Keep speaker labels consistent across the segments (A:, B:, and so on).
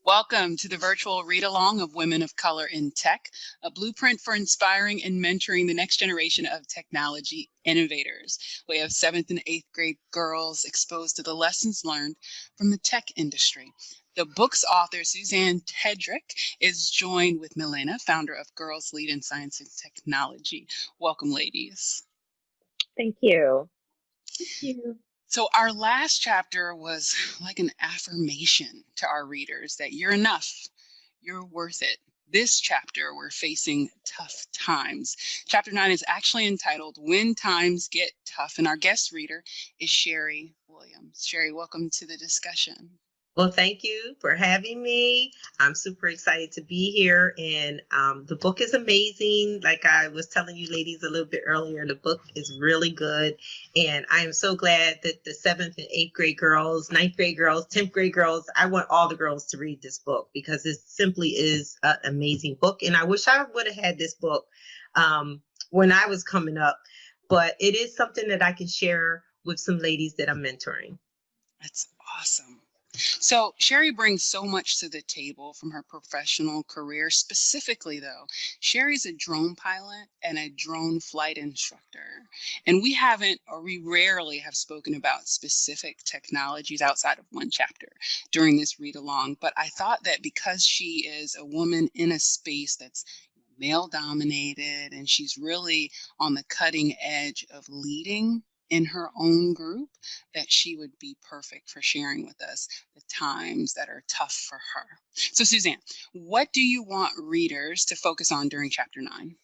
A: Welcome to the virtual read-along of Women of Color in Tech, a blueprint for inspiring and mentoring the next generation of technology innovators. We have 7th and 8th grade girls exposed to the lessons learned from the tech industry. The book's author, Susanne Tedrick, is joined with Melina, founder of Girls Lead in Science and Technology. Welcome, ladies.
B: Thank you. Thank you.
A: So our last chapter was like an affirmation to our readers that you're enough, you're worth it. This chapter, we're facing tough times. Chapter 9 is actually entitled When Times Get Tough, and our guest reader is Shari Williams. Shari, welcome to the discussion.
C: Well, thank you for having me. I'm super excited to be here, and the book is amazing. Like I was telling you ladies a little bit earlier, the book is really good, and I am so glad that the 7th and 8th grade girls, 9th grade girls, 10th grade girls, I want all the girls to read this book because it simply is an amazing book, and I wish I would have had this book when I was coming up, but it is something that I can share with some ladies that I'm mentoring.
A: That's awesome. So Shari brings so much to the table from her professional career. Specifically, though, Shari's a drone pilot and a drone flight instructor. And we rarely have spoken about specific technologies outside of one chapter during this read along. But I thought that because she is a woman in a space that's male dominated and she's really on the cutting edge of leading in her own group, that she would be perfect for sharing with us the times that are tough for her. So Susanne, what do you want readers to focus on during chapter 9?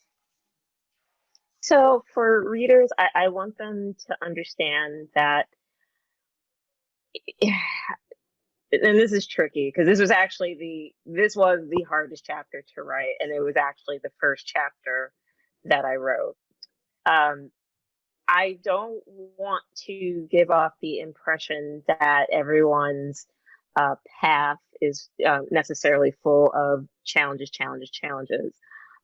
B: So for readers, I want them to understand that, and this is tricky because this was the hardest chapter to write, and it was actually the first chapter that I wrote. I don't want to give off the impression that everyone's path is necessarily full of challenges.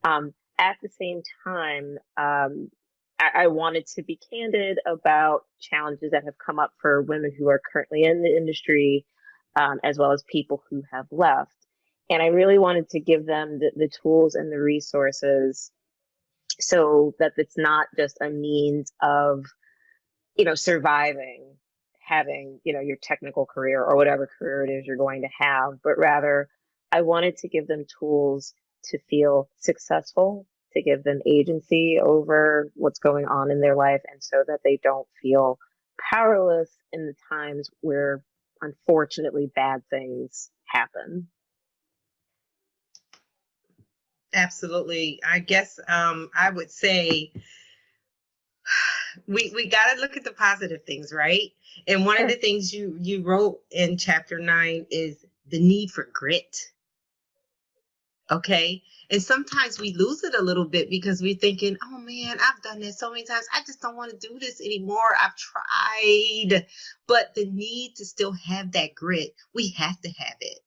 B: At the same time, I wanted to be candid about challenges that have come up for women who are currently in the industry, as well as people who have left. And I really wanted to give them the tools and the resources so that it's not just a means of, surviving, having, your technical career or whatever career it is you're going to have, but rather I wanted to give them tools to feel successful, to give them agency over what's going on in their life, and so that they don't feel powerless in the times where, unfortunately, bad things happen.
C: Absolutely. I guess I would say we got to look at the positive things, right? And one of the things you wrote in chapter 9 is the need for grit. Okay. And sometimes we lose it a little bit because we're thinking, oh man, I've done this so many times. I just don't want to do this anymore. I've tried. But the need to still have that grit, we have to have it.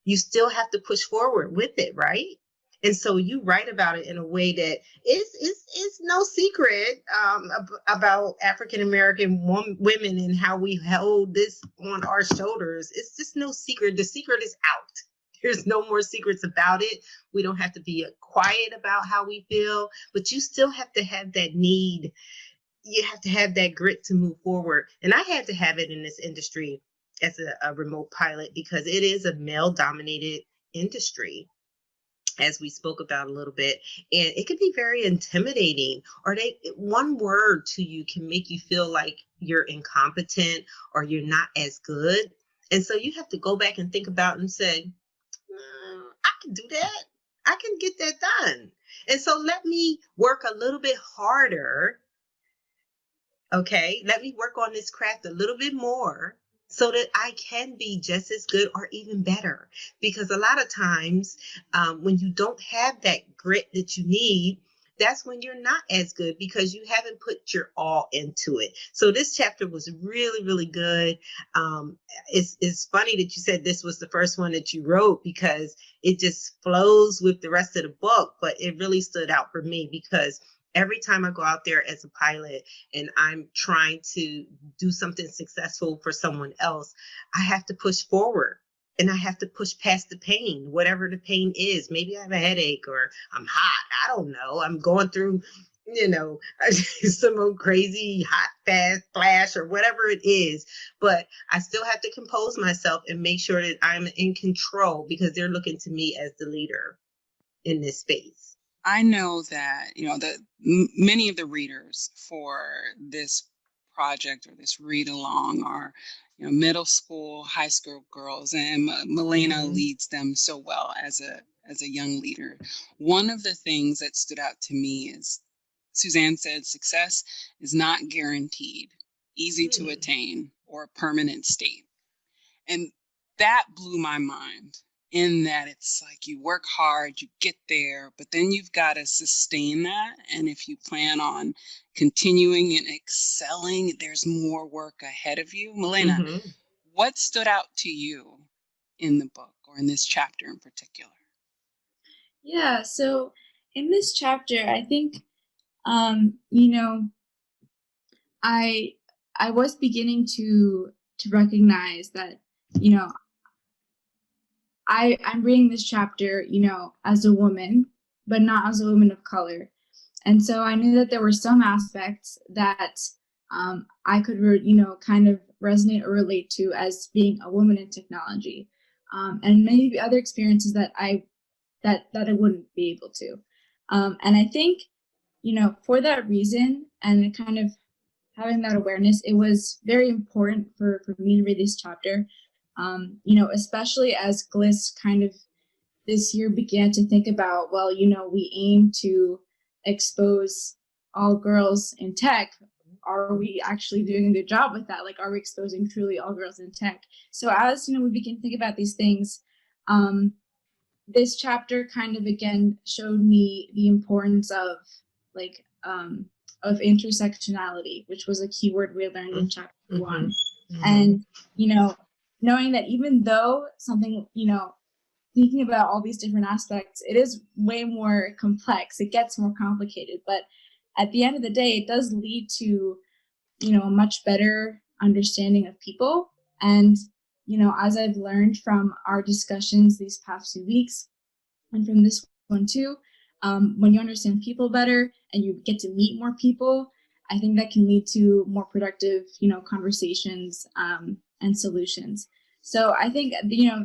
C: You still have to push forward with it, right? And so you write about it in a way that is no secret about African-American women and how we hold this on our shoulders. It's just no secret. The secret is out. There's no more secrets about it. We don't have to be quiet about how we feel, but you still have to have that need. You have to have that grit to move forward. And I had to have it in this industry as a remote pilot because it is a male-dominated industry, as we spoke about a little bit, and it can be very intimidating, or one word to you can make you feel like you're incompetent or you're not as good. And so you have to go back and think about and say, I can do that. I can get that done. And so let me work a little bit harder. Okay. Let me work on this craft a little bit more so that I can be just as good or even better. Because a lot of times when you don't have that grit that you need, that's when you're not as good because you haven't put your all into it. So this chapter was really, really good. It's funny that you said this was the first one that you wrote because it just flows with the rest of the book, but it really stood out for me because every time I go out there as a pilot and I'm trying to do something successful for someone else, I have to push forward and I have to push past the pain, whatever the pain is. Maybe I have a headache or I'm hot. I don't know. I'm going through, some crazy hot fast flash or whatever it is. But I still have to compose myself and make sure that I'm in control because they're looking to me as the leader in this space.
A: I know that, many of the readers for this project or this read along are, middle school, high school girls, and Melina leads them so well as a young leader. One of the things that stood out to me is Susanne said, success is not guaranteed, easy to attain, or a permanent state. And that blew my mind, in that it's like you work hard, you get there, but then you've got to sustain that. And if you plan on continuing and excelling, there's more work ahead of you. Melina, what stood out to you in the book or in this chapter in particular?
D: Yeah, so in this chapter, I think, I was beginning to recognize that, I'm reading this chapter, as a woman, but not as a woman of color. And so I knew that there were some aspects that I could, kind of resonate or relate to as being a woman in technology, and maybe other experiences that I wouldn't be able to. And I think, for that reason and kind of having that awareness, it was very important for me to read this chapter, especially as GLIST kind of this year began to think about, well, we aim to expose all girls in tech. Are we actually doing a good job with that? Like, are we exposing truly all girls in tech? So as, we begin to think about these things, this chapter kind of, again, showed me the importance of, of intersectionality, which was a keyword we learned in chapter 1. And, knowing that even though something, thinking about all these different aspects, it is way more complex. It gets more complicated. But at the end of the day, it does lead to, a much better understanding of people. And, as I've learned from our discussions these past 2 weeks, and from this one too, when you understand people better and you get to meet more people, I think that can lead to more productive, conversations and solutions. So I think,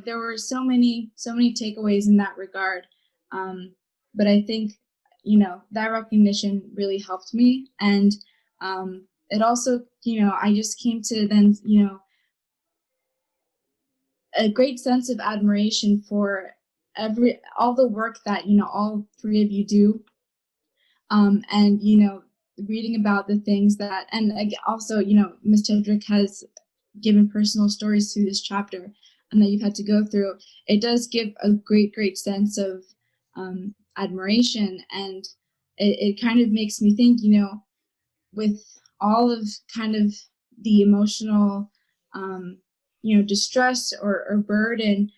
D: there were so many takeaways in that regard. But I think, that recognition really helped me. And it also, I just came to then, a great sense of admiration for all the work that, all 3 of you do. And, reading about the things that, and also, Ms. Tedrick has given personal stories through this chapter and that you've had to go through. It does give a great sense of admiration. And it kind of makes me think, with all of kind of the emotional, distress or burden,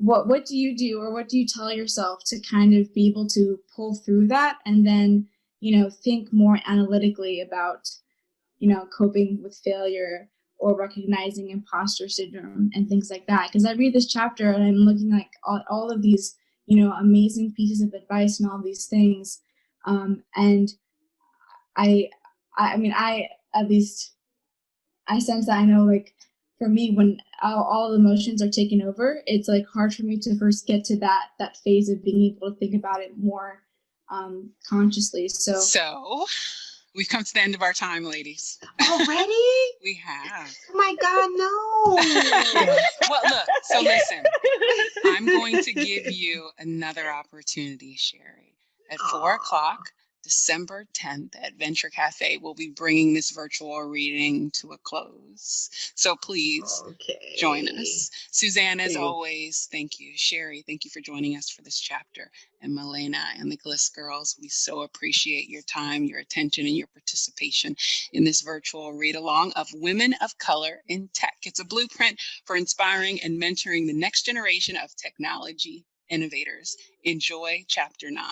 D: what do you do, or what do you tell yourself to kind of be able to pull through that and then, think more analytically about, coping with failure or recognizing imposter syndrome and things like that? Because I read this chapter and I'm looking like all of these, amazing pieces of advice and all these things. And I at least I sense that I know, like, for me, when all emotions are taken over, it's like hard for me to first get to that phase of being able to think about it more consciously.
A: So we've come to the end of our time, ladies.
C: Already?
A: We have.
C: Oh my God, no.
A: Well, look, so listen, I'm going to give you another opportunity, Shari. At 4 o'clock, December 10th at Venture Cafe, we'll be bringing this virtual reading to a close. So please join us. Susanne, as always, thank you. Shari, thank you for joining us for this chapter. And Melina and the GLIST girls, we so appreciate your time, your attention, and your participation in this virtual read-along of Women of Color in Tech. It's a blueprint for inspiring and mentoring the next generation of technology innovators. Enjoy Chapter 9.